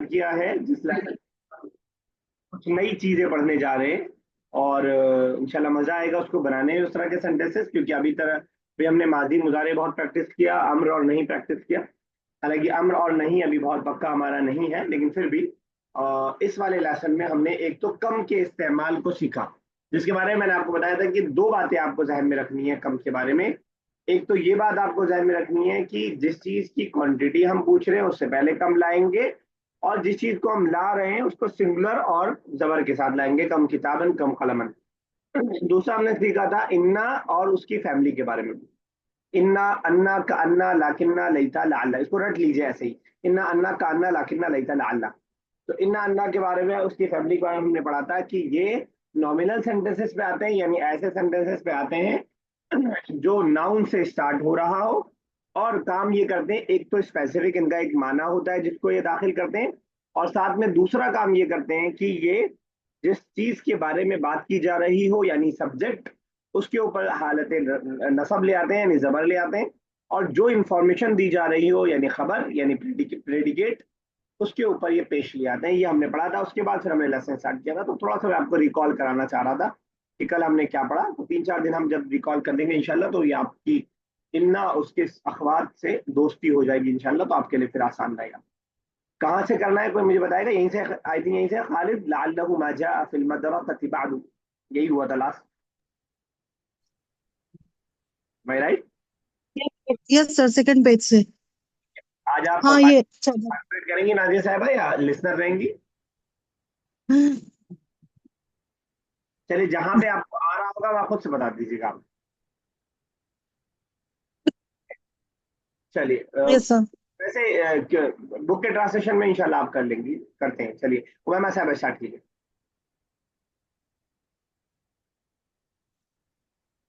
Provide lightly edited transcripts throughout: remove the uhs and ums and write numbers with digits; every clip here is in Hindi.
किया है जिस लेसन कुछ नई चीजें पढ़ने जा रहे हैं। और इंशाल्लाह मजा आएगा उसको बनाने में, उस तरह के सेंटेंसेस, क्योंकि अभी तरह भी हमने माजी मुजारे बहुत प्रैक्टिस किया, अम्र और नहीं प्रैक्टिस किया। हालांकि अम्र और नहीं अभी बहुत पक्का हमारा नहीं है, लेकिन फिर भी इस वाले लेसन में हमने एक तो कम के इस्तेमाल को सीखा, जिसके बारे में मैंने आपको बताया था कि दो बातें आपको जहन में रखनी है कम के बारे में। एक तो ये बात आपको जहन में रखनी है कि जिस चीज की क्वांटिटी हम पूछ रहे हैं उससे पहले कम लाएंगे, और जिस चीज को हम ला रहे हैं उसको सिंगुलर और जबर के साथ लाएंगे, कम किताबन कम कलमन। दूसरा हमने सीखा था इन्ना और उसकी फैमिली के बारे में। इन्ना, अन्ना का अन्ना, लाकिन्ना, लईता, लाल्ला, इसको रट लीजिए ऐसे ही। इन्ना, अन्ना का अन्ना, लाकिन्ना, लईता, लाल्ला। तो इन्ना अन्ना के बारे में, उसकी फैमिली के बारे में हमने पढ़ा था कि ये नॉमिनल सेंटेंसेस पे आते हैं, यानी ऐसे सेंटेंसेस पे आते हैं जो नाउन से स्टार्ट हो रहा हो, और काम ये करते हैं, एक तो स्पेसिफिक इनका एक माना होता है जिसको ये दाखिल करते हैं, और साथ में दूसरा काम ये करते हैं कि ये जिस चीज के बारे में बात की जा रही हो यानी सब्जेक्ट, उसके ऊपर हालत नसब ले आते हैं यानी जबर ले आते हैं, और जो इंफॉर्मेशन दी जा रही हो यानी खबर यानी प्रेडिकेट, उसके ऊपर ये पेश ले आते हैं। ये हमने पढ़ा था। उसके बाद फिर हमने लेसन स्टार्ट किया था। तो थोड़ा सा मैं आपको रिकॉल कराना चाह रहा था कि कल हमने क्या पढ़ा। तो 3-4 दिन हम जब रिकॉल कर देंगे इंशाल्लाह, तो ये आपकी इन्ना उसके अखबार से दोस्ती हो जाएगी इंशाल्लाह, तो आपके लिए फिर आसान रहेगा। कहाँ से करना है कोई मुझे बताएगा? यहीं से, आई थिंक यहीं से। खालिद लअल्लहु मा जाअ फिल मदरसति बअदु, यही हुआ था लास्ट। मैं right? Yes sir, second page से। आज आप हाँ ये चलो। पार्टिसिपेट करेंगी नाजिया साहबा या लिसनर रहेंगी? चलिए, जहां पे आपको आ रहा होगा वहां खुद से बता दीजिएगा आप। चलिए यस सर। वैसे बुक के ट्रांसलेशन में इंशाल्लाह आप कर लेंगी, करते हैं। चलिए उमैमा साहब स्टार्ट कीजिए।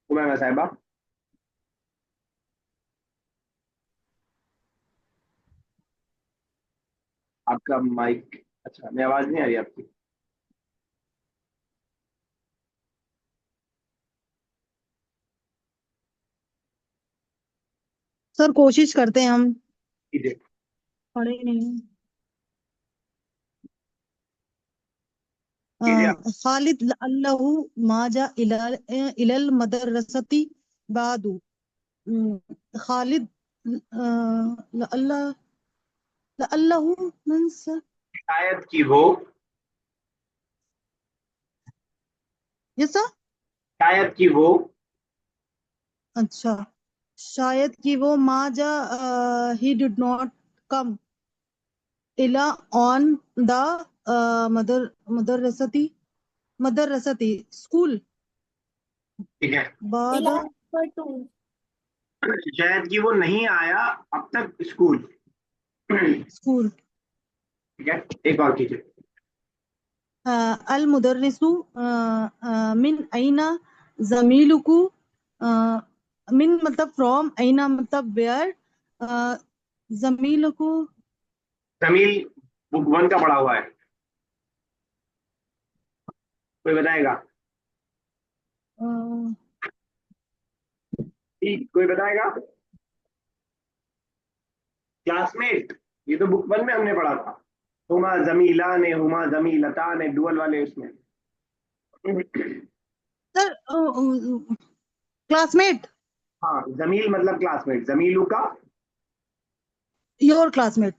उमैमा साहबा, आपका माइक, अच्छा मेरी आवाज नहीं आ रही आपकी। सर कोशिश करते हैं हम। कीजिए। पढ़े नहीं। कीजिए आप। खालिद लअल्लहु माजा इलल मदरसती बादु। खालिद लअल्लाह लअल्लहु मींस। शायद कि वो, यस सर। शायद कि वो, अच्छा, शायद कि वो माजा ही डिड नॉट कम इला ऑन द मदरसती मदरसती स्कूल ठीक है, बाद। शायद कि वो नहीं आया अब तक स्कूल। ठीक स्कूल। है, एक और कीजिए। अल मुदर्रिसु मिन अइना जमीलुकु। मिन मतलब फ्रॉम, अइना मतलब वेयर, जमीलुकु। जमील बुक 1 का पढ़ा हुआ है, कोई बताएगा? ठीक, कोई बताएगा? क्लासमेट, ये तो बुक 1 में हमने पढ़ा था। हुमा जमीला ने, हुमा जमीलता ने, डुअल वाले उसमें। Sir classmate. हाँ, जमील मतलब क्लासमेट, जमीलू का योर क्लासमेट।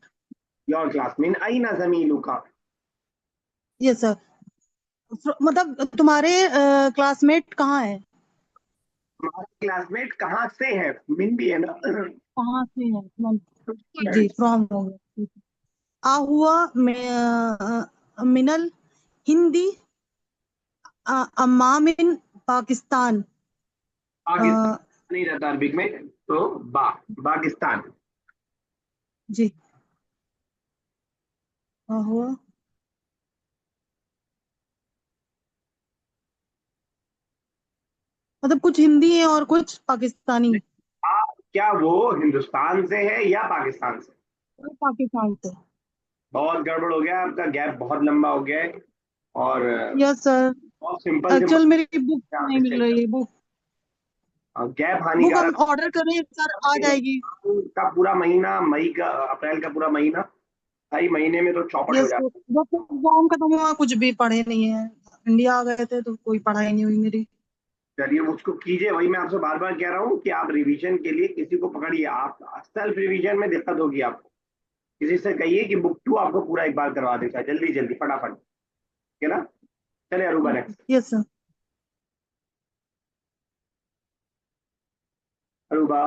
योर क्लासमेट, आई ना जमीलू का। Yes sir. मतलब तुम्हारे क्लासमेट कहाँ है? हमारा क्लासमेट कहाँ से है, मिन भी है ना। कहाँ से है? जी फ्रॉम हो गया। आ हुआ मिनल हिंदी, अम्मा मिन पाकिस्तान। पाकिस्तान नहीं रहता अरबिक में, तो पाकिस्तान। जी। आ हुआ मतलब कुछ हिंदी है और कुछ पाकिस्तानी। क्या वो हिंदुस्तान से है या पाकिस्तान से? और पाकिस्तान से। बहुत गड़बड़ हो गया, आपका गैप बहुत लंबा हो गया है। और यस सर। बहुत सिंपल एक्चुअल सिंपल मेरी बुक आप नहीं मिल मिस्टेक रही कर, है। बुक गैप बुक हम हानिकारक। ऑर्डर कर रहे हैं सर, आ जाएगी। का पूरा महीना, मई का, अप्रैल का पूरा महीना ढाई महीने में तो चौपट हो यस, जाता जब से एग्जाम खत्म हुआ कुछ भी पढ़े नहीं है। इंडिया आ गए थे तो कोई पढ़ाई नहीं हुई मेरी। है। चलिए उसको कीजिए, वही मैं आपसे बार बार कह रहा हूँ कि आप रिवीजन के लिए किसी को पकड़िए, आप सेल्फ रिवीजन में दिक्कत होगी आपको। किसी से कहिए कि बुक 2 आपको पूरा एक बार करवा देता है, जल्दी जल्दी फटाफट, ठीक है ना। चलिए Aruba next. Yes sir. Aruba.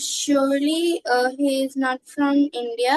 Surely he is not from India.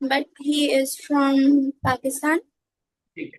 But he is from Pakistan. ठीक है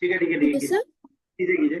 ठीक है ठीक है ठीक है कीजिए कीजिए।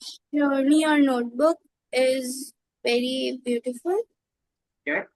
Surely your notebook is very beautiful. क्या है?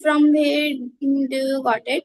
From where do you got it?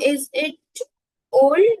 Is it old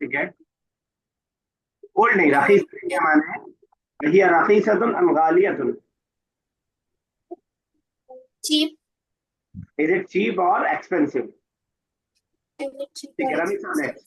ठीक है, ओल्ड नहीं, रखीस क्या माना है, हिया रखीसतुन अम गालियतुन, Cheap. इज इट चीप और एक्सपेंसिव। Is it cheap ठीक or है, Ravi expensive? Next.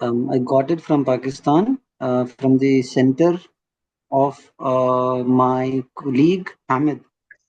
I got it from Pakistan from the center of my colleague Hamid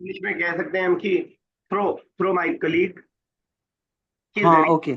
English में कह सकते हैं हम कि थ्रो थ्रो माय कलीग किस हाँ जरिए। okay,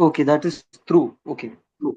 okay, that is through, okay, Through.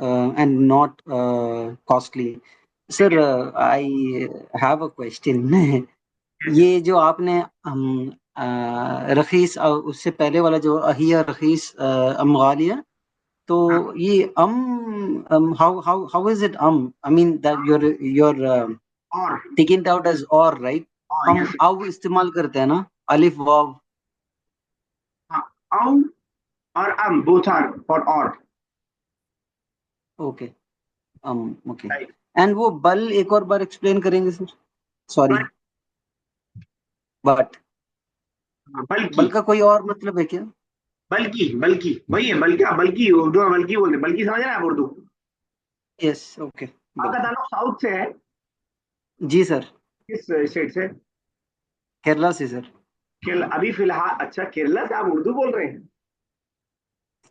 and not costly. Sir, ठीक है I have a question. ये जो आपने रखीस उससे पहले वाला जो अहिया रखीस अमगालिया, तो हाँ, ये how is it I mean that you're और taking it out as or, right? हम यस, अब इस्तेमाल करते हैं ना, अलिफ वाव। हाँ, औ और बोथ आर फॉर और। Okay, okay. एंड वो बल एक और बार एक्सप्लेन करेंगे सर? सॉरी, बट बल्कि बल का कोई और मतलब है क्या? बल्कि बल्कि वही है, बल्कि बल्कि उर्दू में बल्कि बोलते हैं, बल्कि समझ रहे हैं आप उर्दू। यस, ओके, आपका बल्कि। ताल्लुक साउथ से है, जी सर, किस स्टेट से? केरला से सर। अभी फिलहाल, अच्छा केरला से आप उर्दू बोल रहे हैं?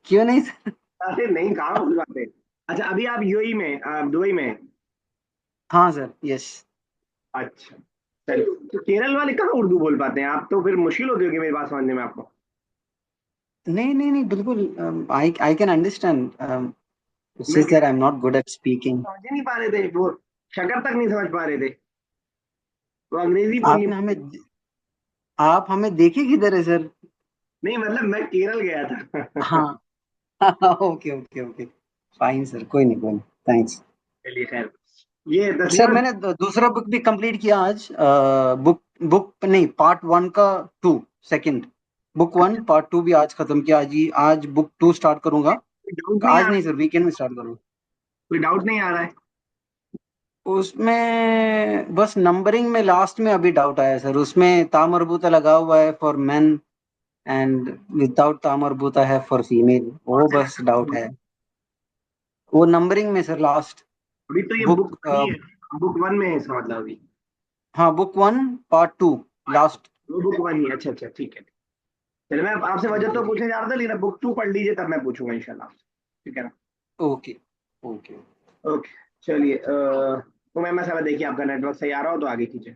क्यों नहीं सर? अरे नहीं, कहाँ उर्दू बात है। अच्छा अभी आप यूएई में, दुबई में हैं। हाँ सर, यस। अच्छा चलिए, तो केरल वाले कहाँ उर्दू बोल पाते हैं, आप तो फिर मुश्किल होती होगी मेरी बात समझने में आपको। नहीं नहीं नहीं, बिल्कुल, आई कैन अंडरस्टैंड, इट्स मैं just that I am not good at speaking. समझ ही नहीं पा रहे थे वो, शक्ल तक नहीं समझ पा रहे थे, वो अंग्रेजी बोलनी। आपने हमें आप हमें देखे किधर है सर? नहीं मतलब मैं केरल गया था। हाँ। Okay okay okay, fine sir, कोई नहीं, कोई नहीं, थैंक्स। चलिए खैर, ये सर तस्लीमा। मैंने दूसरा बुक भी कंप्लीट किया आज, बुक बुक नहीं, पार्ट 1 का 2, सेकंड, बुक 1 पार्ट 2 भी आज खत्म किया। आज बुक 2 स्टार्ट करूंगा। कोई डाउट नहीं आ आज नहीं रहा? सर, वीकेंड में स्टार्ट करूंगा। कोई डाउट नहीं आ रहा है? उसमें बस नंबरिंग में लास्ट में अभी डाउट आया सर, उसमें ता मरबूता लगा हुआ है फॉर मेन एंड विदाउट ता मरबूता है फॉर फीमेल, कौन वो से बस डाउट है वो नंबरिंग में सर, लास्ट अभी तो ये बुक बुक। नहीं है, बुक 1 में है इसका मतलब अभी। हाँ, बुक 1 पार्ट 2 लास्ट। वो बुक 1 ही, अच्छा अच्छा ठीक है। चलिए मैं आपसे वजह तो पूछने जा रहा था, लेकिन बुक 2 पढ़ लीजिए तब मैं पूछूंगा इंशाल्लाह, ठीक है ना। Okay okay. ओके चलिए, तो मैं मसाला देखिए, आपका नेटवर्क सही आ रहा हो तो आगे कीजिए।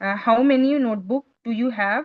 How many notebook do you have?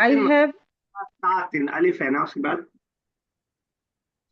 I have सातिन अलिफ है ना उसके बाद,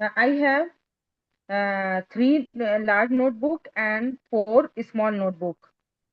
I have 3 large notebook and 4 small notebook.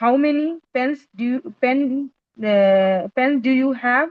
how many pens do you have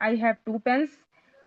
I have 2 pens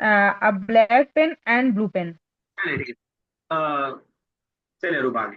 a black pen and blue pen. चलिए ठीक है, चलिए रूप आगे.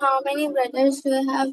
how many brothers do you have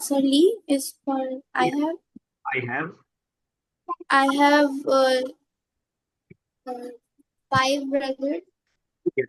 so Lee is for I have I have 5 brothers Yes.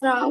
from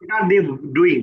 What are they doing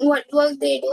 what work they do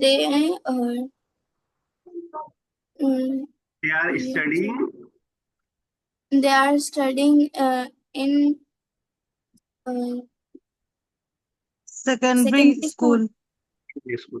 they are studying they are studying in secondary secondary school. school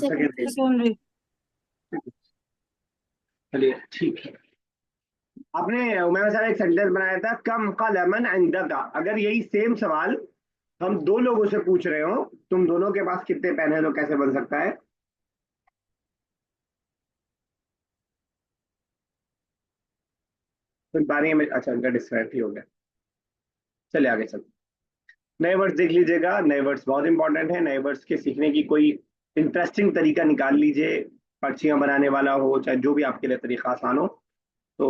secondary. Secondary. चलिए ठीक है. आपने उमैया साहब एक सेंटेंस बनाया था कम कलमन इंदका. अगर यही सेम सवाल हम दो लोगों से पूछ रहे हो तुम दोनों के पास कितने पेन है तो कैसे बन सकता है? तो बारी में अच्छा उनका डिस्ट्रैक्ट ही हो गया. चलिए आगे चलते. नए वर्ड्स देख लीजिएगा. नए वर्ड्स बहुत इंपॉर्टेंट है. नए वर्ड्स के सीखने की कोई इंटरेस्टिंग तरीका निकाल लीजिए. पर्चियां बनाने वाला हो चाहे जो भी आपके लिए तरीका आसान हो तो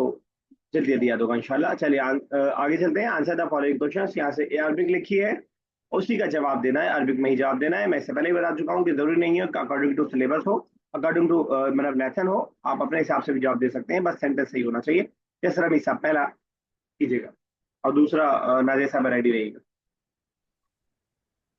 जल्दी जल्दी याद होगा इंशाल्लाह. चलिए आगे चलते हैं. Answer the following questions. यहाँ से अरबिक लिखी है उसी का जवाब देना है. अरबिक में ही जवाब देना है. मैं इससे पहले ही बता चुका हूँ कि जरूरी नहीं है अकॉर्डिंग टू सिलेबस हो अकॉर्डिंग टू मतलब लेसन हो. आप अपने हिसाब से भी जवाब दे सकते हैं. बस सेंटेंस सही होना चाहिए. इस तरह हिसाब पहला कीजिएगा और दूसरा नाजिया साहब रेडी रहिएगा.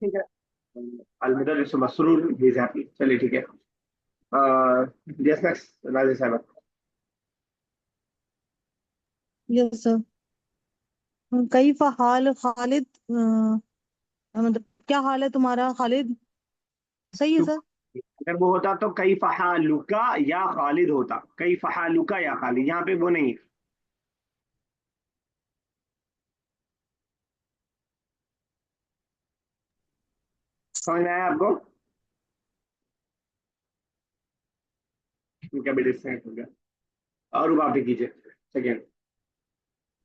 ठीक है. अलमुदर्रिस मसरूर ही इज हैप्पी. चलिए ठीक है. यस नेक्स्ट नाजिया साहब. Yes sir. कैफ हाल खालिद मतलब क्या हाल है तुम्हारा खालिद? सही है सर. अगर वो होता तो कई फहालुका या खालिद होता. कई फहालुका या खालिद. यहाँ पे वो नहीं है. समझ में आया आपको? इनका भी डिस्टेंस हो गया. और बात भी कीजिए. Second.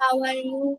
how are you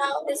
how is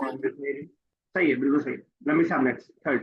fine सही है. बिल्कुल सही. नमी साहब नेक्स्ट थर्ड.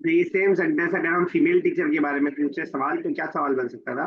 ये सेम सेंटेंस अगर हम फीमेल टीचर के बारे में पूछे सवाल तो क्या सवाल बन सकता था?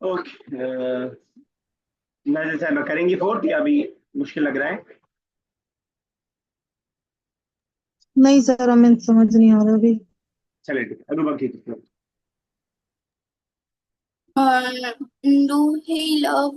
ओके. नाजिया साहब करेंगी फोर्थ या अभी मुश्किल लग रहा है? नहीं सर हमें समझ नहीं आ रहा अभी. चलिए ठीक है. अनुभव कीजिए. do he love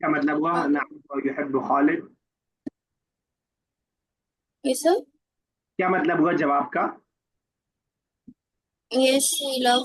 क्या मतलब हुआ? नाम युहिब्बु खालिद. yes sir क्या मतलब हुआ जवाब का? yes he love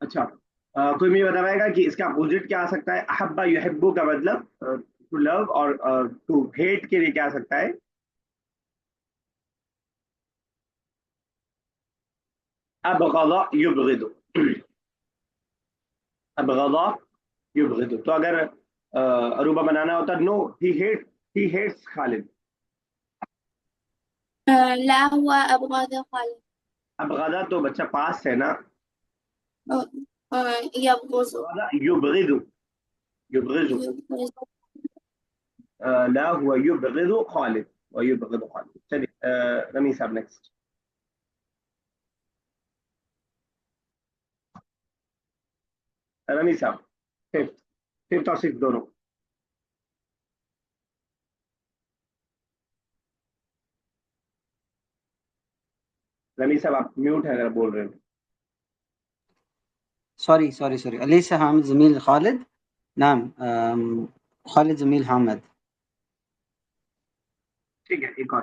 अच्छा. कोई मुझे बता पाएगा कि इसका अपोजिट क्या आ सकता है? अहब्बा युहिब्बु का मतलब टू लव और टू हेट के लिए क्या आ सकता है? अबगदा युबगिदु. अबगदा युबगिदु। तो अगर अरूबा बनाना होता, नो ही हेट्स खालिद। ला हुआ अबगद खालिद। अब गदा तो बच्चा पास है ना, यबगुज़ु। युबगिदु, युबगिदु। ला हुआ युबगिदु खालिद और युबगिदु खालिद। चलिए रमी साहब नेक्स्ट। रमी साहब फिफ्थ, फिफ्थ और सिक्स दोनों। रमी साहब आप म्यूट है अगर बोल रहे हो। सॉरी अलीस हामिद जमील खालिद, नाम खालिद जमील हामिद। ठीक है, एक और।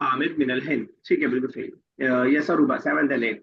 हामिद मिनल हिंद, ठीक है बिल्कुल सही। यस अरूबा seventh and eight.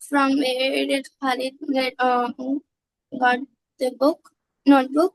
From where did Khalid got the book, notebook?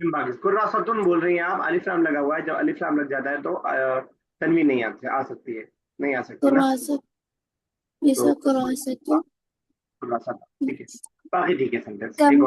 कुर्रासतुन बोल रही हैं आप, अलिफ लाम लगा हुआ है, जब अलिफ लाम लग जाता है तो तनवीन नहीं आ सकती है, नहीं आ सकती ना। कुरासत, तो कुरासत। कुर्रासत, ठीक है, बाकी ठीक है sentence. Come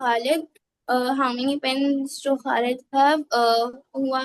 Khalid? How many pens do Khalid have? हुआ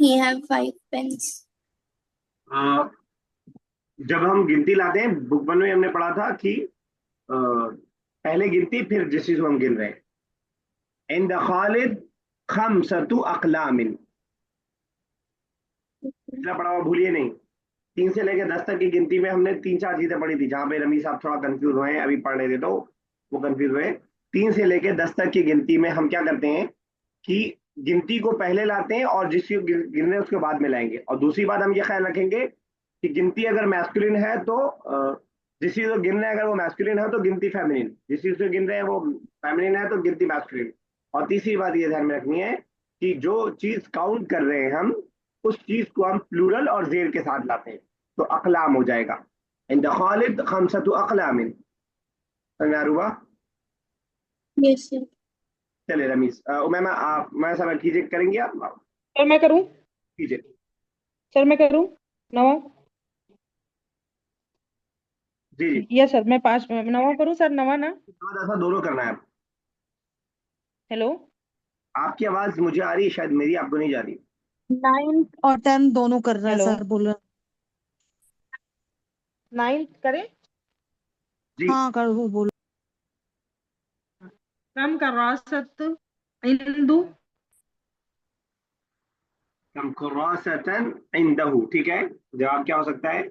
He have 5 pens. जब हम गिनती लाते हैं, बुक वन में हमने पढ़ा था कि पहले गिनती फिर जिस चीज को हम गिन रहे हैं। इंद खालिद खमसतु अक़लामिन, पिछला पढ़ा हुआ भूलिए नहीं। 3 से लेकर 10 तक की गिनती में हमने 3-4 चीजें पढ़ी थी, जहां पे रमी साहब थोड़ा कंफ्यूज हुए हैं, अभी पढ़ रहे थे तो वो कंफ्यूज हुए। 3 से लेकर 10 तक की गिनती में हम क्या करते हैं कि गिनती को पहले लाते हैं और जिस चीज गिन रहे हैं उसके बाद में लाएंगे। और दूसरी बात हम ये ख्याल रखेंगे कि गिनती अगर मैस्कुलिन है तो जिस चीज को गिन रहे हैं अगर वो मैस्कुलिन है तो गिनती फेमिनिन, जिस चीज को गिन रहे हैं वो फेमिनिन है तो गिनती मैस्कुलिन। और तीसरी बात ये ध्यान में रखनी है कि जो चीज काउंट कर रहे हैं हम, उस चीज को हम प्लूरल और जेर के साथ लाते हैं तो अकलाम हो जाएगा। इंद खालिद खमसतु अक़लामिन। समझ में आ रहा? Yes, sir. चले रमीज, उमैमा आप मैं सब कीजिए, करेंगे आप? सर मैं करूं? कीजिए। सर मैं करूं? नवा? जी जी, यस सर, मैं 5 नवा करूं सर? नवा ना? ऐसा दोनों करना है। हेलो, आपकी आवाज मुझे आ रही है, शायद मेरी आपको नहीं जा रही। 9 और 10 दोनों कर रहा है हेलो, सर, बोल रहा है। 9 करें? जी, हाँ कर, वो बोलो। कम करासत इंदु। कम कुर्रासतन इंदहु, ठीक है, जवाब क्या हो सकता है?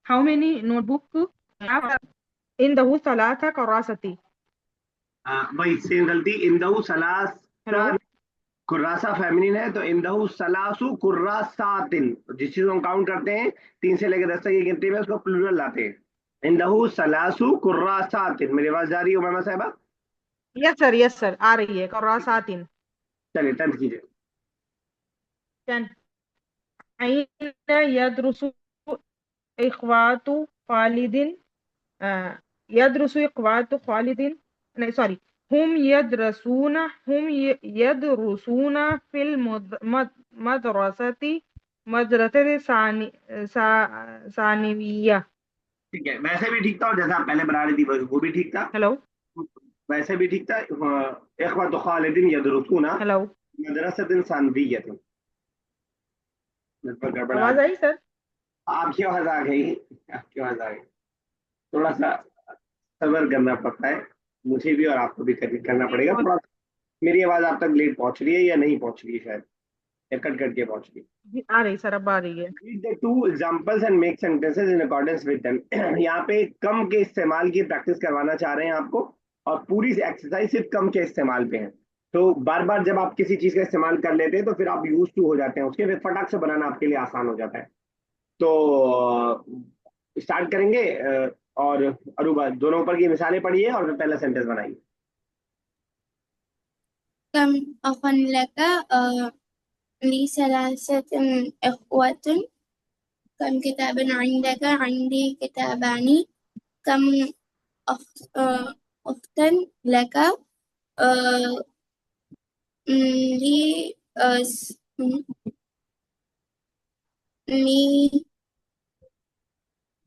हाउ मेनी नोटबुक इंदहु सलासा करासती। भाई सेम गलती, इंदहु सलास। हेलो, कुर्रासा फेमिनिन है तो इंदहु सलासु कुर्रासातिन, जिस चीज को हम काउंट करते हैं 3 से लेकर 10 तक की गिनती में उसको प्लूरल लाते हैं। इंदहु सलासु कुर्रासातिन। मेरी आवाज जा रही है उमैमा साहिबा? यस सर आ रही है। करासातिन। चलिए 10 कीजिए। 10 अय्न यदरुसु इख्वातु खालिदिन। यदरुसु इख्वातु खालिदिन, नहीं सॉरी, हम यदरुसूना फिल मदरसती मदरसती सानिविया। ठीक है, वैसे भी ठीक था और जैसा आप पहले बना रही थी वो भी ठीक था, हेलो, वैसे भी ठीक था। इख्वतु खालिदिन यदरुसूना हेलो, मदरसतिन सानविय्यतिन। पर गड़बड़ा, आवाज आई सर? आपकी आवाज आ गई, आपकी आवाज आ गई। थोड़ा सा सब्र करना पड़ता है, मुझे भी और आपको भी करना पड़ेगा थोड़ा। मेरी आवाज आप तक लेट पहुंच रही है या नहीं पहुंच रही है, शायद या कट कट के पहुंच रही है। आ रही सर, अब आ रही है। Read the two examples and make sentences in accordance with them. यहाँ पे कम के इस्तेमाल की प्रैक्टिस करवाना चाह रहे हैं आपको, और पूरी एक्सरसाइज सिर्फ कम के इस्तेमाल पे है। तो बार बार जब आप किसी चीज का इस्तेमाल कर लेते हैं तो फिर आप यूज टू हो जाते हैं उसके, फिर फटाक से बनाना आपके लिए आसान हो जाता है। तो स्टार्ट करेंगे और अरूबा दोनों ऊपर की मिसालें पढ़िए और फिर पहला सेंटेंस बनाइए। कम अखन लका ली सलासतन इख्वतुन कम किताबन इंदका इंदी किताबानी कम अख्तन लका ली ली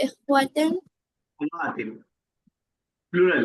अखवातिन प्लूरल,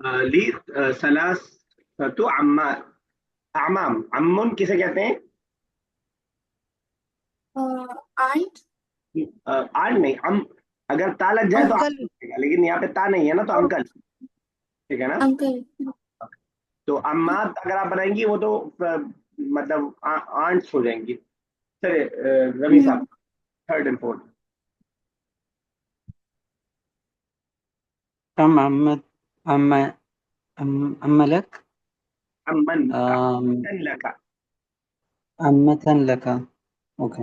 ली सलासतु अम्मा अमाम। अम्मुन किसे कहते हैं? aunt आंट नहीं, अगर ता लग जाए तो अंकल। आंट लगेगा, लेकिन यहाँ पे ता नहीं है ना, तो अंकल, ठीक है ना। uncle तो अम्मात अगर आप बनाएंगी वो तो मतलब आंट्स हो जाएंगी। चलिए रवि साहब, थर्ड एंड फोर्थ। कम अम्मा अम्मा लक अम्मन अम, लका। अम्मतन लका। ओके।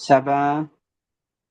7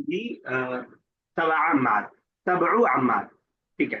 जी सबा अम्मात, सबउ अम्मात, ठीक है।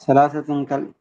3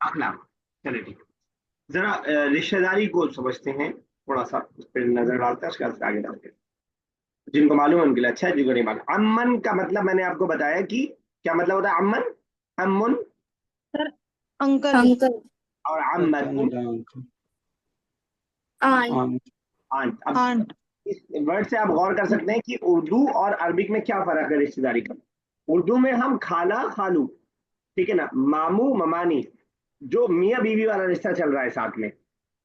अखलाम। चलिए ठीक है। जरा रिश्तेदारी को समझते हैं, थोड़ा सा उस पर नजर डालते हैं, उसके बाद फिर आगे डालते हैं। जिनको मालूम है उनके लिए अच्छा है, जिनको नहीं मालूम। अम्मन का मतलब मैंने आपको बताया कि क्या मतलब होता है अम्मन, अम्मुन सर अंकल। uncle और अम्मतुन aunt आम आंट। अब आंट। इस वर्ड से आप गौर कर सकते हैं कि उर्दू और अरबिक में क्या फर्क है रिश्तेदारी का। उर्दू में हम खाला खालू, ठीक है ना, मामू ममानी, जो मियाँ बीवी वाला रिश्ता चल रहा है साथ में,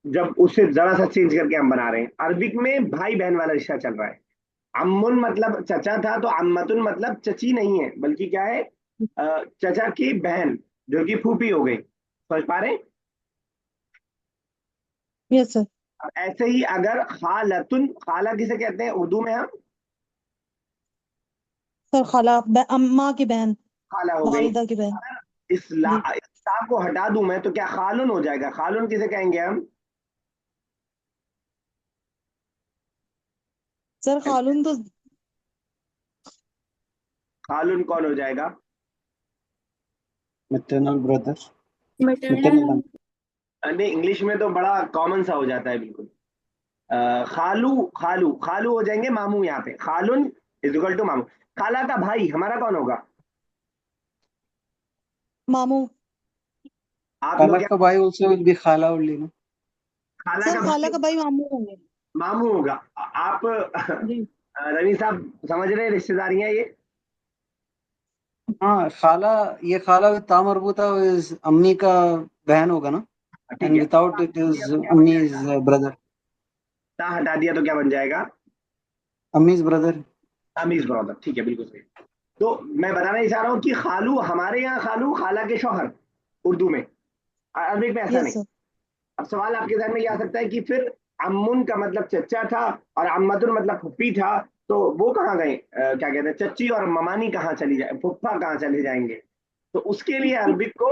जब उसे जरा सा चेंज करके हम बना रहे हैं। अरबिक में भाई बहन वाला रिश्ता चल रहा है। अम्मुन मतलब चचा था, तो अम्मतुन मतलब चची नहीं है, बल्कि क्या है, चचा की बहन, जो कि फूफी हो गई। समझ पा रहे हैं? Yes sir. अब ऐसे ही अगर खालतुन, खाला किसे कहते हैं उर्दू में हम? सर खाला अम्मा की बहन, खाला हो गई। वालिदा की बहन। जी इस ला को हटा दूं मैं तो क्या खालुन हो जाएगा? खालुन किसे कहेंगे हम? सर खालून तो खालुन कौन हो जाएगा? maternal brother. maternal maternal नहीं, इंग्लिश में तो बड़ा कॉमन सा हो जाता है बिल्कुल। खालू, खालू खालू हो जाएंगे मामू। यहाँ पे खालुन इज इक्वल टू मामू। खाला का भाई हमारा कौन होगा? मामू। आप लोग खाला क्या? का भाई also will be खाला only, no? खाला सर का खाला भाई का भाई मामू होंगे। मामू होगा। आप जी रवि साहब समझ रहे हैं रिश्तेदारियां ये? हाँ खाला, ये खाला with ता मरबूता is अम्मी का बहन होगा ना, ठीक and है। without it is अम्मी is brother, ता हटा दिया तो क्या बन जाएगा? अम्मी is brother. अमीज ब्रदर, ठीक है, बिल्कुल सही। तो मैं बताना ही चाह रहा हूँ कि खालू हमारे यहाँ खालू खाला के शौहर उर्दू में, अरबिक में ऐसा यस नहीं। सर। अब सवाल आपके ध्यान में ये आ सकता है कि फिर अम्मुन का मतलब चचा था और अम्मतुन मतलब फुप्पी था, तो वो कहाँ गए? क्या कहते हैं, चच्ची और ममानी कहाँ चली जाए, फुफ्फा कहाँ चले जाएंगे? तो उसके लिए अरबिक को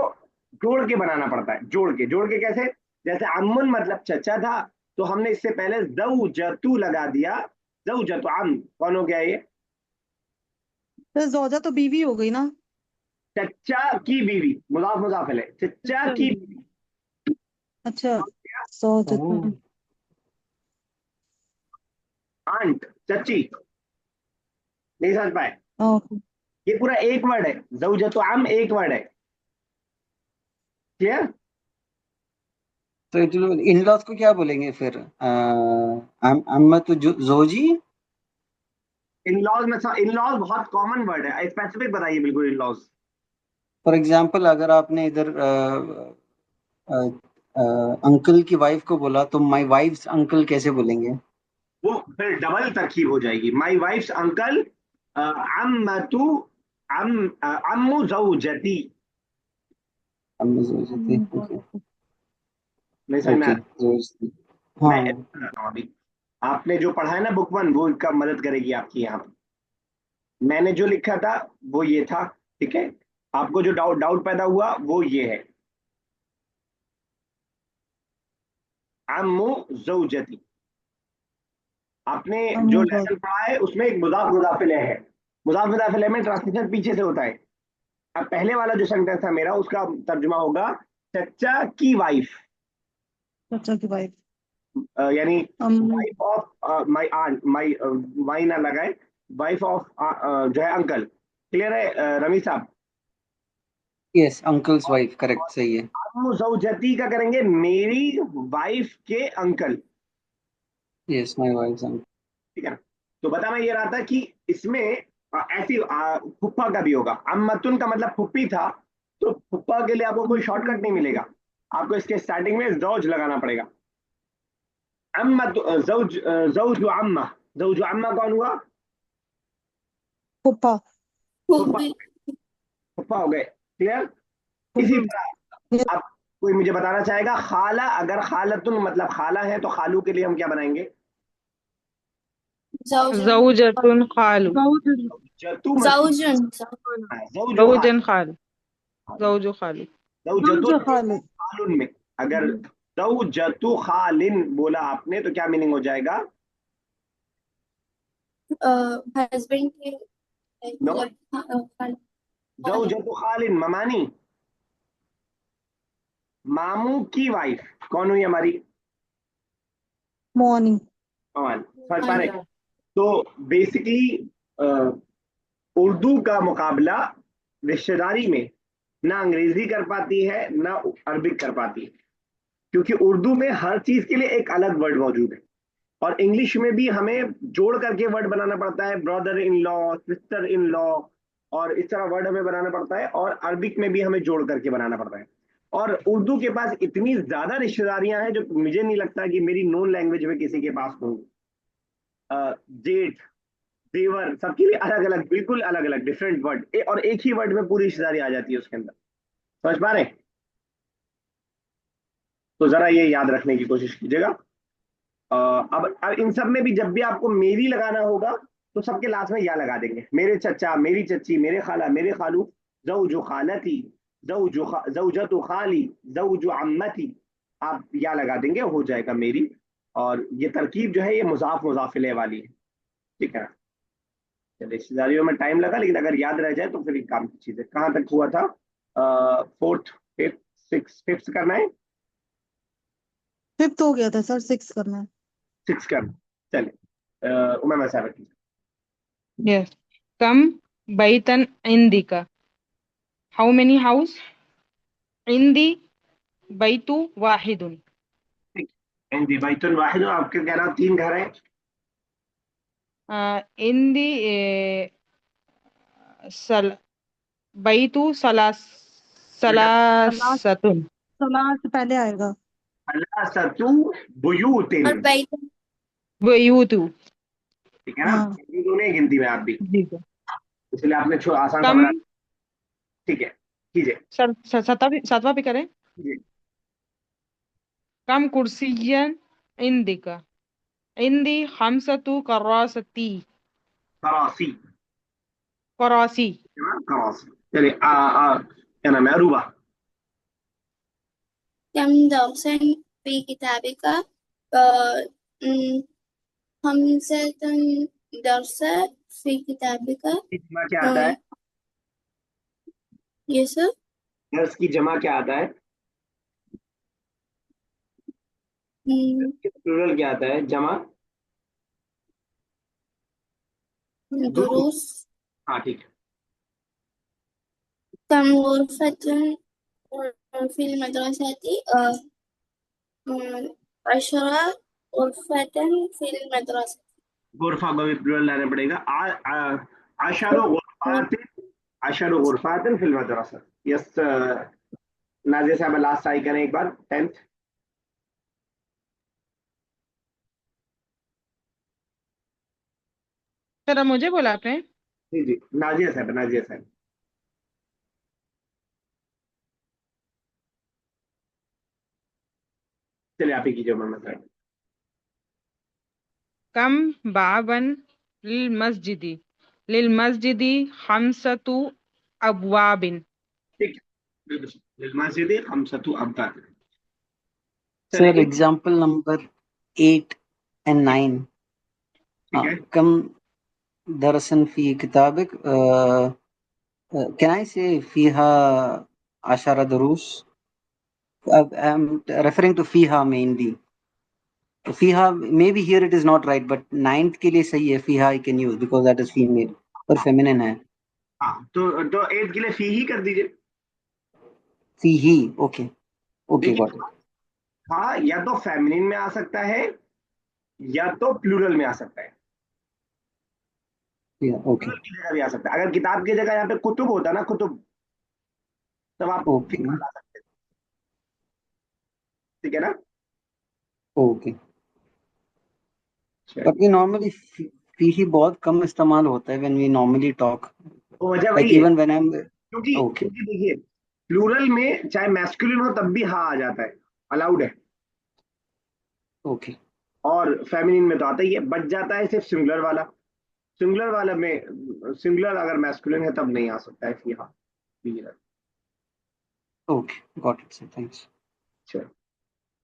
जोड़ के बनाना पड़ता है। जोड़ के कैसे? जैसे अम्मुन मतलब चचा था, तो हमने इससे पहले ज़ौजतु लगा दिया। ज़ौजतु अम कौन हो गया ये? सर जोजा तो बीवी हो गई ना। चचा की बीवी, मुजाफ मुजाफ है, चचा अच्छा की बीवी। अच्छा। जोजा Oh. आंट, चची, नहीं समझ पाए? ओके। ये पूरा एक वर्ड है, ज़ौजतु अम एक वर्ड है। क्लियर? तो इन लॉज को क्या बोलेंगे फिर? अम्मा तो जोजी। इन लॉज में इन लॉज बहुत कॉमन वर्ड है, स्पेसिफिक बताइए बिल्कुल इन लॉज। फॉर एग्जाम्पल अगर आपने इधर अंकल की वाइफ को बोला तो माय वाइफ्स अंकल कैसे बोलेंगे? वो फिर डबल तरकीब हो जाएगी। My wife's uncle, अम्मतु, Ammu ज़ौजती। Okay नहीं समझ में आ ओके। रहा? मैं हाँ बताता हूँ अभी। आपने जो पढ़ा है ना बुक वन, वो का मदद करेगी आपकी यहाँ पे। मैंने जो लिखा था वो ये था, ठीक है। आपको जो डाउट डाउट पैदा हुआ वो ये है, अम्मू ज़ौजती। आपने जो अम्मू लेसन पढ़ा है उसमें एक मुजाफ मुजाफिले है। मुजाफ मुजाफिले में ट्रांसलेशन पीछे से होता है। अब पहले वाला जो सेंटेंस था मेरा, उसका तर्जुमा होगा चचा की वाइफ, चाचा की वाइफ। यानी अम्मू wife of my aunt, my Y ना लगाए, वाइफ ऑफ जो है अंकल। क्लियर है रमी साहब? यस, अंकल्स वाइफ, करेक्ट, सही है। अम्मू ज़ौजती का करेंगे मेरी वाइफ के अंकल। Yes, my wife. ठीक है ना? तो बता मैं ये रहा था कि इसमें ऐसी फुप्पा का भी होगा। अम्मतुन का मतलब फुप्पी था, तो फुप्पा के लिए आपको कोई शॉर्टकट नहीं मिलेगा। आपको इसके स्टार्टिंग में जौज लगाना पड़ेगा। अम्मा जौज, जौज अम्मा, जौज अम्मा कौन हुआ? फूफा। फुप्पा। फूफी। फुप्पा हो गए। क्लियर? इसी फूफा। तरह आप, कोई मुझे बताना चाहेगा खाला, अगर खालतुन मतलब खाला है तो खालू के लिए हम क्या बनाएंगे? ज़ौजन। ज़ौजतुन खालू। जतू मतलब ज़ौजन। जौजो खाल, ज़ौजन खालू। ज़ौजो खालू। जौजतुन जो खालिद। खालुन में अगर जौजतु खालिन बोला आपने तो क्या मीनिंग हो जाएगा? हस्बैंड के नो, जौजतु खालिन ममानी, मामू की वाइफ कौन हुई हमारी? मॉर्निंग। ममान। समझ पा रहे? तो बेसिकली उर्दू का मुकाबला रिश्तेदारी में ना अंग्रेजी कर पाती है ना अरबिक कर पाती है, क्योंकि उर्दू में हर चीज के लिए एक अलग वर्ड मौजूद है। और इंग्लिश में भी हमें जोड़ करके वर्ड बनाना पड़ता है, brother in law, sister in law, और इस तरह वर्ड हमें बनाना पड़ता है। और अरबिक में भी हमें जोड़ करके बनाना पड़ता है। और उर्दू के पास इतनी ज्यादा रिश्तेदारियां हैं जो मुझे नहीं लगता कि मेरी नोन लैंग्वेज में किसी के पास होंगी। जेठ, देवर, सबके लिए अलग अलग, बिल्कुल अलग अलग डिफरेंट वर्ड, और एक ही वर्ड में पूरी रिश्तेदारी आ जाती है उसके अंदर। समझ पा रहे? तो जरा ये याद रखने की कोशिश कीजिएगा। अब इन सब में भी जब भी आपको मेरी लगाना होगा तो सबके लास्ट में या लगा देंगे। मेरे चचा, मेरी चची, मेरे खाला, मेरे खालू, जौजु खालती, जौजतु खाली, जौजु अम्मती। आप या लगा देंगे, हो जाएगा मेरी। और ये तरकीब जो है ये मुजाफ मुजाफिले वाली है। ठीक है? चलिए, रिश्तेदारियों में टाइम लगा, लेकिन अगर याद रह जाए तो फिर एक काम की चीज है। कहाँ तक हुआ था? फोर्थ, फिफ्थ, सिक्स, फिफ्थ करना है? फिफ्थ हो गया था सर, सिक्स करना है। सिक्स करना। चलिए, उमैमा साहब की। Yes. Come बैतन Indica. How many house? इंदी बैतु वाहिदुन। हिंदी बैतुल वाहिद, आपके कह रहा हूँ 3 घर हैं। इंदी सल बैतु सलाह। सलासतुन। सलाह से पहले आएगा। सलासतु बुयूतिन। और बैतन। वयूतु। ठीक है ना? हाँ। हिंदी दोनों ही गिनती में आप भी, जी सर। इसलिए आपने आसान सा कम बना। ठीक है, कीजिए। सर, सातवां भी करें। कीजिए। कम कुर्सियन इंदिका। इंदी खमसतु करासती। करासी। करासी। है ना? करासी। चलिए, क्या नाम है, अरूबा? कम दर्सन फी किताबिका। खमसतुन दर्स फी किताबिका। जमा क्या आता है? ये सब। दर्स की जमा क्या आता है? प्लूरल क्या आता है जमा? दुरूस। दुरूस। हाँ, ठीक है। कम गुरफतुन फिल मदरसती। अशरा गुरफतन फिल मदरसा। गुरफा को भी प्लूरल लाना पड़ेगा। अशरु गुरफातिन, अशरु गुरफातिन फिल मदरसा। यस। नाजिया साहब लास्ट ट्राई करें एक बार, 10th। सर अब मुझे बोला आपने? जी जी, नाजिया साहब, नाजिया साहब। चलिए आप ही कीजिए मोहम्मद साहब। कम बाबन लिल मस्जिदी खमसतु अबवाबिन। ठीक है, बिल्कुल। मस्जिद खमसतु अब्वाब। चलिए सर एग्जाम्पल नंबर 8 and 9. ठीक है। कम दरसन फी किताबिक, can I say fiha ashara durus? I'm referring to fiha mainly. Fiha, maybe here it is not right, but ninth के लिए सही है. Fiha I can use because that is female और feminine है. हाँ, तो 8 के लिए फी ही कर दीजिए। Fihi, okay, okay, देखिए, got it. हाँ या तो फेमिनिन में आ सकता है या तो प्लूरल में आ सकता है। Yeah, okay, प्लूरल की जगह भी आ सकता है। अगर किताब की जगह यहाँ पे कुतुब होता ना, कुतुब, तब आप फी okay, ला सकते हैं। ठीक है ना? okay. But चलिए, we normally fihi बहुत कम इस्तेमाल होता है when we normally talk. तो वजह Like वही है, even when I'm क्योंकि okay, क्योंकि देखिए, प्लूरल में चाहे मैस्कुलिन हो तब भी हाँ आ जाता है, अलाउड है। okay, और फेमिनिन में तो आता ही है, बच जाता है सिर्फ सिंगुलर वाला। सिंगुलर वाला में, सिंगुलर अगर मैस्कुलिन है तब नहीं आ सकता है कि हाँ। okay, got it, sir. Thanks. अच्छा,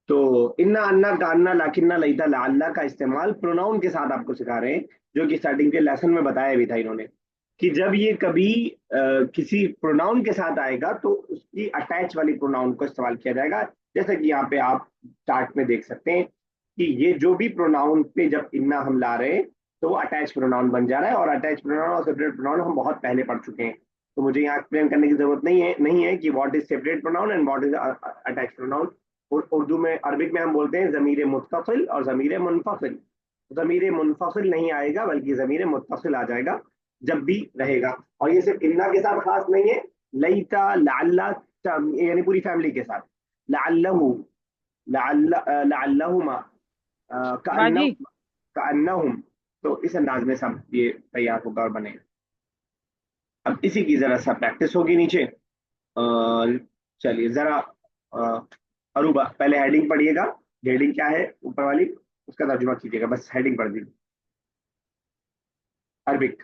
तो इन्ना अन्ना कान्ना लाकिन्ना लईता लाल्ला का इस्तेमाल प्रोनाउन के साथ आपको सिखा रहे हैं, जो कि स्टार्टिंग के लेसन में बताया भी था इन्होंने, कि जब ये कभी किसी प्रोनाउन के साथ आएगा तो उसकी अटैच वाली प्रोनाउन को इस्तेमाल किया जाएगा। जैसे कि यहाँ पे आप चार्ट में देख सकते हैं कि ये जो भी प्रोनाउन पे जब इन्ना हम ला रहे हैं तो वो अटैच प्रोनाउन बन जा रहा है, और अटैच प्रोनाउन और सेपरेट प्रोनाउन हम बहुत पहले पढ़ चुके हैं, तो मुझे यहाँ एक्सप्लेन करने की जरूरत नहीं है कि what is separate pronoun and what is attach pronoun. Urdu में, अरबिक में हम बोलते हैं ज़मीर मुत्तसिल और ज़मीर मुनफसिल। ज़मीर मुनफसिल नहीं आएगा बल्कि ज़मीर मुत्तसिल आ जाएगा जब भी रहेगा। और ये सिर्फ इन्ना के साथ खास नहीं है, लईता लाल्ला, यानी पूरी फैमिली के साथ, लाल्लहु, लाल्लहुमा, बाजी। कान्नहुम। तो इस अंदाज में सब ये तैयार होगा और बनेगा। अब इसी की जरा सा प्रैक्टिस होगी नीचे। चलिए जरा, अरूबा पहले हेडिंग पढ़िएगा। हेडिंग क्या है ऊपर वाली, उसका तर्जुमा कीजिएगा, बस हेडिंग पढ़ दीजिए Arabic.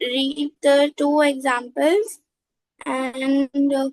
Read the two examples and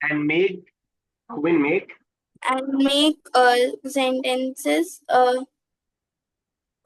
and make, win make, and make sentences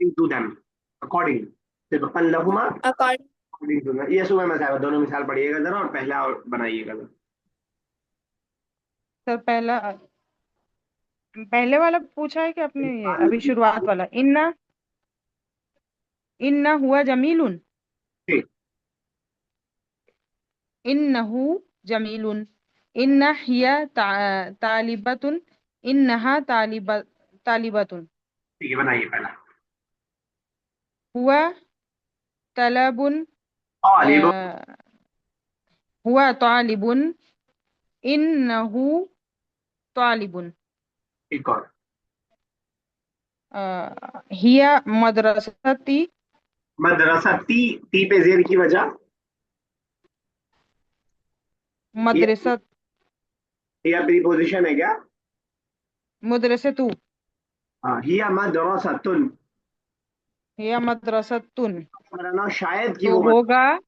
to them, according, तिबकन लहुमा, according. According to them. ये सुबह में साहब दोनों मिसाल पढ़िएगा जरा, और पहला और बनाइएगा जरा। सर पहले वाला पूछा है कि आपने? ये अभी शुरुआत वाला, इन्ना इन्ना हुआ जमीलुन, ठीक, इन्नहु जमीलुन, इन्ना हिया तालिबतुन, इन्नहा तालिबतुन, ठीक है, बनाइए पहला। हुआ तलबुन, तालिब, हुआ तालिबुन, इन्नहु तालिबुन, एक और, हिया मदरसती, मदरसा, ती पे जेर की वजह, ये मदरसत या प्रीपोजिशन है क्या? मदरसतु, हाँ, हिया मदरसतुन। हिया मदरसतुन, बनाना शायद कि तो वो होगा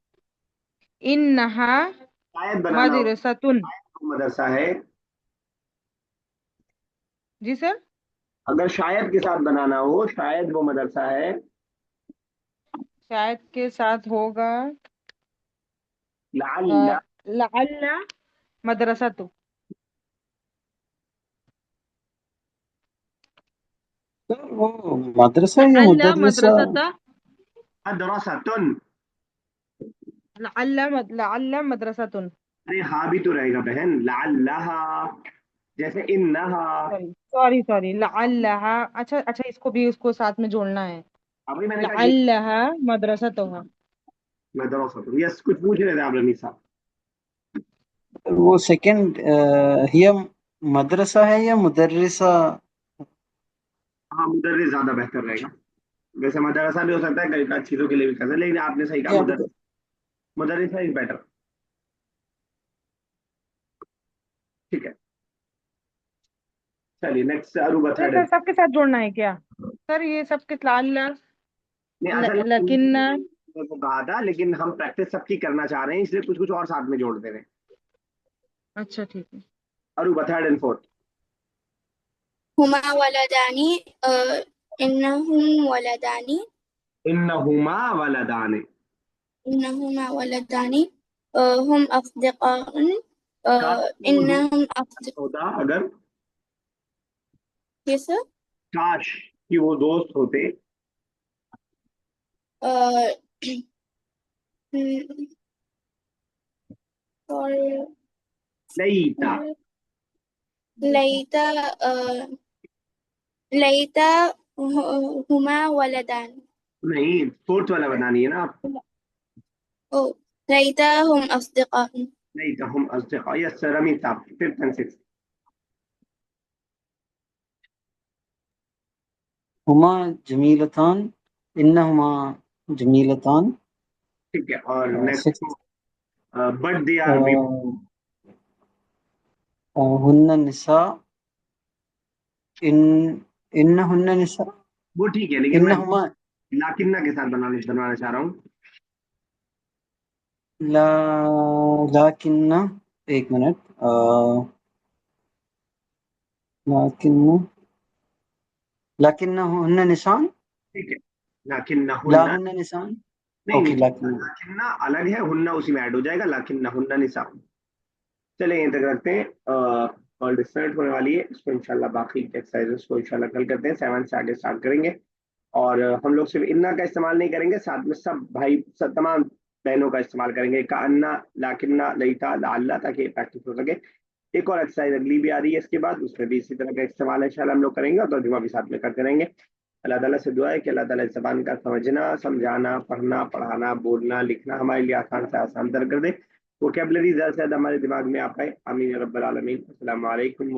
इन्नहा शायद बनाना हो, मदरसतुन। वो मदरसा है। जी सर। अगर शायद के साथ बनाना हो, शायद वो मदरसा है। शायद के साथ होगा लअल्ला, लअल्ला मदरसतु। सर वो मदरसा या लअल्ला मुदरसा? मदरसता, मदरसतुन। लअल्ला मदरसतुन। अरे हाँ भी तो रहेगा बहन, लअल्लाहा। जैसे इन्नहा। Sorry sorry लअल्लहा। अच्छा अच्छा, इसको भी उसको साथ में जोड़ना है। अभी मैंने कहा ये लअल्लहा मदरसतुहा। मदरसा। यस, कुछ पूछ रहे थे आप रमीज साहब? वो सेकंड हिया मदरसा है या मुदर्रिसा? हाँ, मुदर्रिस ज्यादा बेहतर रहेगा। वैसे मदरसा भी हो सकता है, कई चीजों के लिए भी कर सकते हैं, लेकिन आपने सही कहा, या मुदर्रिस। मुदर्रिसा इज बेटर। ठीक है, चलिए नेक्स्ट अरूबा अरे थर्ड। सर सबके साथ जोड़ना है क्या? सर ये सबके लाल नहीं, असल में लेकिन। मैंने को कहा था, लेकिन हम प्रैक्टिस सबकी करना चाह रहे हैं, इसलिए कुछ कुछ और साथ में जोड़ दे रहे हैं। अच्छा ठीक है। अरूबा थर्ड एंड फोर्थ। हुमा वलदानी इन्नहुम वलदानी इन्नहुमा वलदान। इन्नहुमा वलदानी हम अस्दिक़ाउन काश वो दो इन्नहुम अस्दिक़ होता, अगर किस काश कि वो दोस्त होते। और लईता। लैता लैता हुमा वलदान नहीं, फोर्थ वाला बनानी है ना आप। ओ लैता हम अस्दिक़ाउन लईता हम अस्दिक़ा। Yes sir, Rameez sahab fifth and six. हुमा जमीलतान, इन्नहुमा जमीलतान। ठीक है, और next six but they are beauty. हुन्ना निसा, इन इन्नहुन्ना निसा, वो ठीक है, लेकिन मैं इन्नहुमा लाकिन्ना के साथ बनवाना चाह रहा हूँ। ला लाकिन्ना, एक मिनट, लाकिन्ना लाकिन्ना हुन्ना निसान, ठीक है, लाकिन्ना ला हुन्ना। हुन्ना निसान। नहीं ओके नहीं, लाकिन्ना। लाकिन्ना अलग है, हुन्ना उसी में ऐड हो जाएगा, लाकिन्ना हुन्ना निसा। चले यहीं तक रखते हैं। और डिस्टर्ब होने वाली है, इसको इंशाल्लाह बाकी एक्सरसाइजेस को इंशाल्लाह कल करते हैं, 7 से आगे स्टार्ट करेंगे। और हम लोग सिर्फ इन्ना का इस्तेमाल नहीं करेंगे, साथ में सब भाई सब तमाम बहनों का इस्तेमाल करेंगे, का अन्ना, लाकिन्ना, लईता, लाल्ला, ताकि प्रैक्टिस हो सके। एक और एक्सरसाइज अगली भी आ रही है इसके बाद, उसमें भी इसी तरह का इस्तेमाल इंशाल्लाह हम लोग करेंगे, और तर्जुमा भी साथ में करते रहेंगे। अल्लाह ताला से दुआ है कि अल्लाह ताला इस ज़बान का समझना, समझाना, पढ़ना, पढ़ाना, बोलना, लिखना हमारे लिए आसान से आसान तर कर दे। वोकेबलरी ज़्यादा से ज़्यादा हमारे दिमाग में आ पाए। आमीन या रब्बल आलमीन। अस्सलाम वालेकुम।